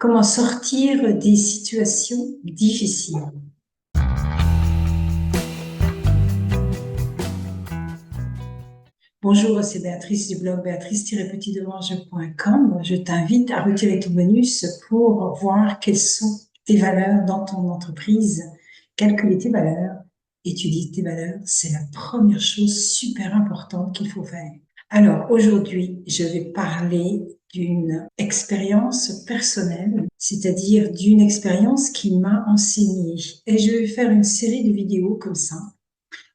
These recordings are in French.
Comment sortir des situations difficiles? Bonjour, c'est Béatrice du blog béatrice-petitdemange.com. Je t'invite à retirer ton bonus pour voir quelles sont tes valeurs dans ton entreprise, calculer tes valeurs, étudier tes valeurs. C'est la première chose super importante qu'il faut faire. Alors aujourd'hui, je vais parler d'une expérience personnelle, c'est-à-dire d'une expérience qui m'a enseigné. Et je vais faire une série de vidéos comme ça.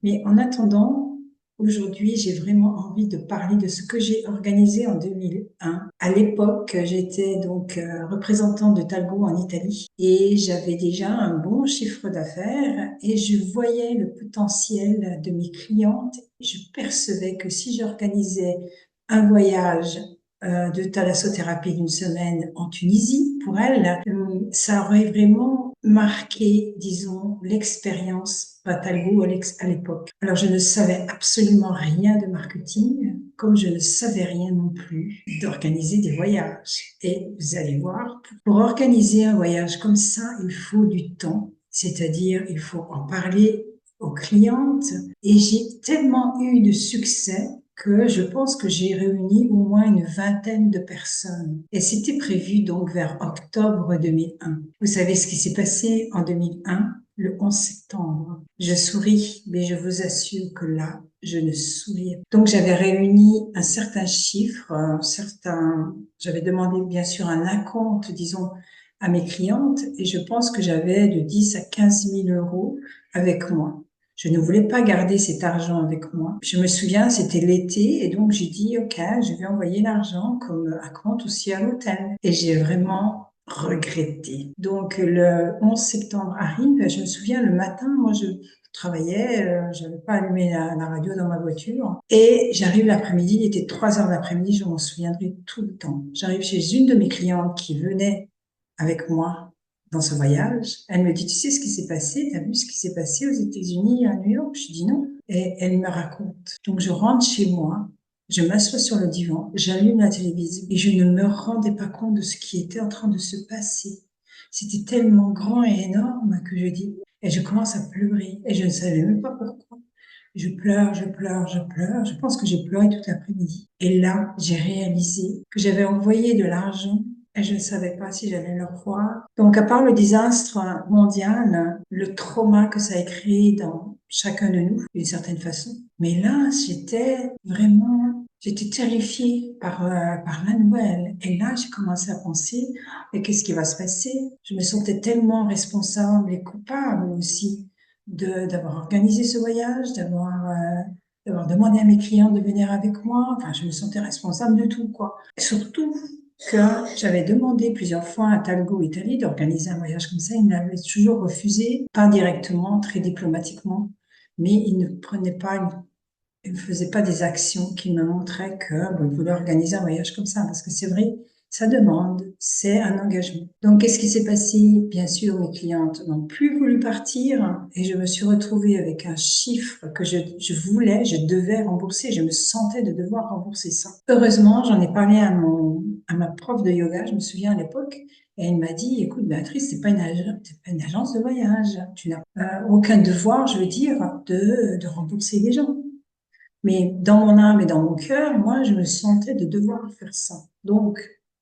Mais en attendant, aujourd'hui, j'ai vraiment envie de parler de ce que j'ai organisé en 2001. À l'époque, j'étais donc représentante de Talgo en Italie et j'avais déjà un bon chiffre d'affaires et je voyais le potentiel de mes clientes. Je percevais que si j'organisais un voyage de thalassothérapie d'une semaine en Tunisie, pour elle, ça aurait vraiment marqué, disons, l'expérience Talgo à l'époque. Alors, je ne savais absolument rien de marketing, comme je ne savais rien non plus d'organiser des voyages. Et vous allez voir, pour organiser un voyage comme ça, il faut du temps, c'est-à-dire il faut en parler aux clientes. Et j'ai tellement eu de succès que je pense que j'ai réuni au moins une vingtaine de personnes. Et c'était prévu donc vers octobre 2001. Vous savez ce qui s'est passé en 2001, le 11 septembre. Je souris, mais je vous assure que là, je ne souriais pas. Donc j'avais réuni un certain chiffre, j'avais demandé bien sûr un acompte, disons, à mes clientes, et je pense que j'avais de 10 à 15 000 euros avec moi. Je ne voulais pas garder cet argent avec moi. Je me souviens, c'était l'été et donc j'ai dit, OK, je vais envoyer l'argent comme acompte aussi à l'hôtel. Et j'ai vraiment regretté. Donc le 11 septembre arrive, je me souviens le matin, moi je travaillais, j'avais pas allumé la radio dans ma voiture et j'arrive l'après-midi, il était 3 heures de l'après-midi, je m'en souviendrai tout le temps. J'arrive chez une de mes clientes qui venait avec moi dans ce voyage. Elle me dit, tu sais ce qui s'est passé? T'as vu ce qui s'est passé aux États-Unis, à New York? Je dis non. Et elle me raconte. Donc, je rentre chez moi, je m'assois sur le divan, j'allume la télévision et je ne me rendais pas compte de ce qui était en train de se passer. C'était tellement grand et énorme que je dis, et je commence à pleurer et je ne savais même pas pourquoi. Je pleure, je pleure, je pleure. Je pense que j'ai pleuré tout l'après-midi. Et là, j'ai réalisé que j'avais envoyé de l'argent et je ne savais pas si j'allais le revoir. Donc, à part le désastre mondial, le trauma que ça a créé dans chacun de nous, d'une certaine façon. Mais là, j'étais terrifiée par la nouvelle. Et là, j'ai commencé à penser, mais qu'est-ce qui va se passer? Je me sentais tellement responsable et coupable aussi d'avoir organisé ce voyage, d'avoir demandé à mes clients de venir avec moi. Enfin, je me sentais responsable de tout, quoi. Et surtout que j'avais demandé plusieurs fois à Talgo Italie d'organiser un voyage comme ça. Ils m'avaient toujours refusé, pas directement, très diplomatiquement, mais ils ne faisaient pas des actions qui me montraient que bon, ils voulaient organiser un voyage comme ça. Parce que c'est vrai, ça demande, c'est un engagement. Donc, qu'est-ce qui s'est passé? Bien sûr, mes clientes n'ont plus voulu partir et je me suis retrouvée avec un chiffre que je devais rembourser. Je me sentais de devoir rembourser ça. Heureusement, j'en ai parlé à ma prof de yoga, je me souviens à l'époque, et elle m'a dit, écoute, Béatrice, c'est pas une agence de voyage. Tu n'as aucun devoir, je veux dire, de rembourser les gens. Mais dans mon âme et dans mon cœur, moi, je me sentais de devoir faire ça. Donc,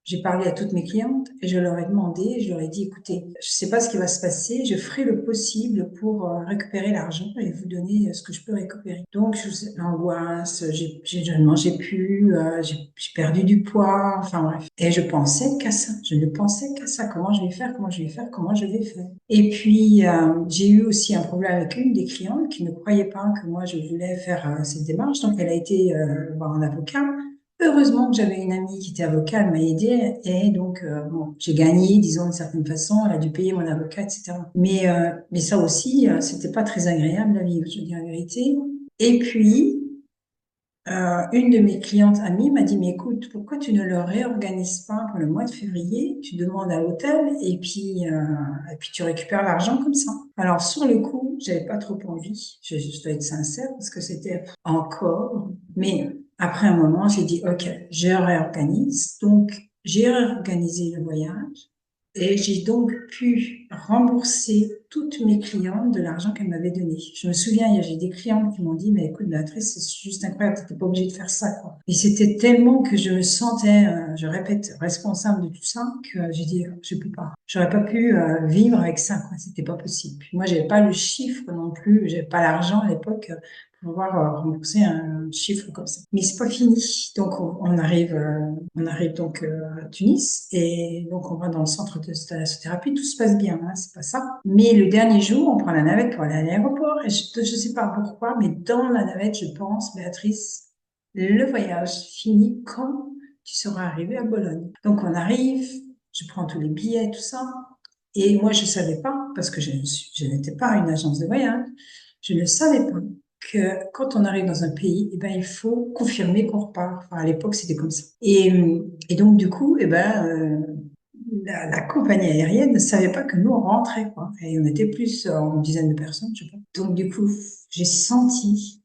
j'ai parlé à toutes mes clientes et je leur ai demandé, je leur ai dit, écoutez, je sais pas ce qui va se passer, je ferai le possible pour récupérer l'argent et vous donner ce que je peux récupérer. Donc, l'angoisse, je ne mangeais plus, j'ai perdu du poids, enfin bref. Et je pensais qu'à ça, je ne pensais qu'à ça, comment je vais faire, comment je vais faire, comment je vais faire. Et puis, j'ai eu aussi un problème avec une des clientes qui ne croyait pas que moi, je voulais faire cette démarche. Donc, elle a été voir un avocat. Heureusement que j'avais une amie qui était avocat, elle m'a aidée. Et donc, bon, j'ai gagné, disons, d'une certaine façon. Elle a dû payer mon avocat, etc. Mais ça aussi, c'était pas très agréable à vivre, je veux dire la vérité. Et puis, une de mes clientes amies m'a dit, mais écoute, pourquoi tu ne le réorganises pas pour le mois de février? Tu demandes à l'hôtel et puis tu récupères l'argent comme ça. Alors, sur le coup, j'avais pas trop envie. Je dois être sincère parce que c'était encore. Mais après un moment, j'ai dit, OK, je réorganise. Donc, j'ai réorganisé le voyage. Et j'ai donc pu rembourser toutes mes clientes de l'argent qu'elles m'avaient donné. Je me souviens, j'ai des clientes qui m'ont dit, mais écoute, Béatrice, c'est juste incroyable, t'étais pas obligée de faire ça, quoi. Et c'était tellement que je me sentais, je répète, responsable de tout ça, que j'ai dit, je peux pas. J'aurais pas pu vivre avec ça, quoi. C'était pas possible. Puis moi, j'avais pas le chiffre non plus, j'avais pas l'argent à l'époque pour pouvoir rembourser un chiffre comme ça. Mais c'est pas fini. Donc on arrive donc à Tunis et donc on va dans le centre de thalassothérapie. Tout se passe bien, hein, c'est pas ça. Mais le dernier jour, on prend la navette pour aller à l'aéroport et je sais pas pourquoi, mais dans la navette, je pense, Béatrice, le voyage finit quand tu seras arrivée à Bologne. Donc on arrive, je prends tous les billets, tout ça. Et moi, je savais pas, parce que je n'étais pas une agence de voyage, je ne savais pas que quand on arrive dans un pays, eh ben, il faut confirmer qu'on repart. Enfin, à l'époque, c'était comme ça. Et donc, du coup, eh ben, la compagnie aérienne ne savait pas que nous, on rentrait, quoi. Et on était plus une dizaine de personnes, je sais pas. Donc, du coup, j'ai senti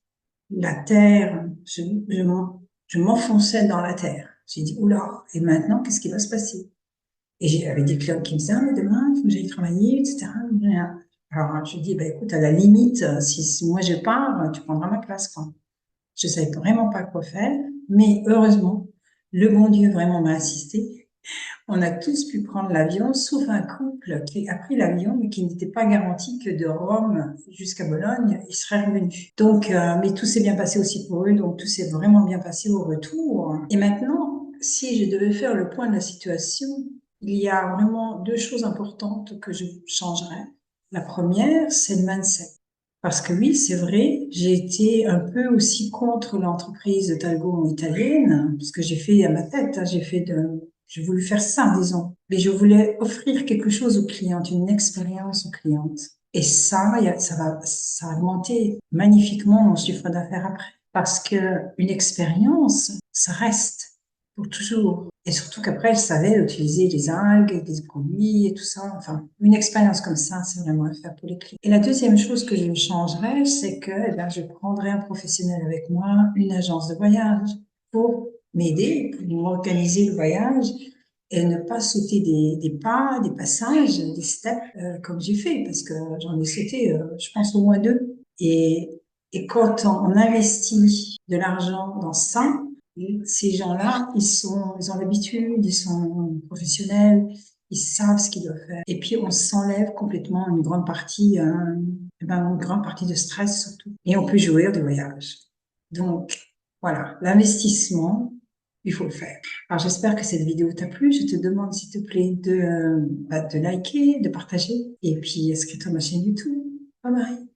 la terre, je m'enfonçais dans la terre. J'ai dit, oula, et maintenant, qu'est-ce qui va se passer? Et j'avais des clients qui me disaient, ah, mais demain, il faut que j'aille travailler, etc. Alors, je dis, bah, écoute, à la limite, si moi je pars, tu prendras ma place, quoi. Je savais vraiment pas quoi faire, mais heureusement, le bon Dieu vraiment m'a assisté. On a tous pu prendre l'avion, sauf un couple qui a pris l'avion, mais qui n'était pas garanti que de Rome jusqu'à Bologne, ils seraient revenus. Donc, mais tout s'est bien passé aussi pour eux, donc tout s'est vraiment bien passé au retour. Et maintenant, si je devais faire le point de la situation, il y a vraiment deux choses importantes que je changerais. La première, c'est le mindset. Parce que oui, c'est vrai, j'ai été un peu aussi contre l'entreprise Talgo italienne, parce que j'ai fait à ma tête, hein, j'ai voulu faire ça, disons. Mais je voulais offrir quelque chose aux clientes, une expérience aux clientes. Et ça, ça a augmenté magnifiquement mon chiffre d'affaires après. Parce que une expérience, ça reste pour toujours. Et surtout qu'après, elle savait utiliser les algues, des produits et tout ça. Enfin, une expérience comme ça, c'est vraiment à faire pour les clients. Et la deuxième chose que je changerais, c'est que, eh ben, je prendrais un professionnel avec moi, une agence de voyage, pour m'aider, pour m'organiser le voyage et ne pas sauter des pas, des passages, des steps, comme j'ai fait, parce que j'en ai sauté, je pense, au moins deux. Et quand on investit de l'argent dans ça, ces gens-là, ils ont l'habitude, ils sont professionnels, ils savent ce qu'ils doivent faire. Et puis, on s'enlève complètement une grande partie de stress surtout. Et on peut jouir du voyage. Donc, voilà, l'investissement, il faut le faire. Alors, j'espère que cette vidéo t'a plu. Je te demande, s'il te plaît, de liker, de partager et puis inscris-toi à ma chaîne YouTube. Bye bye.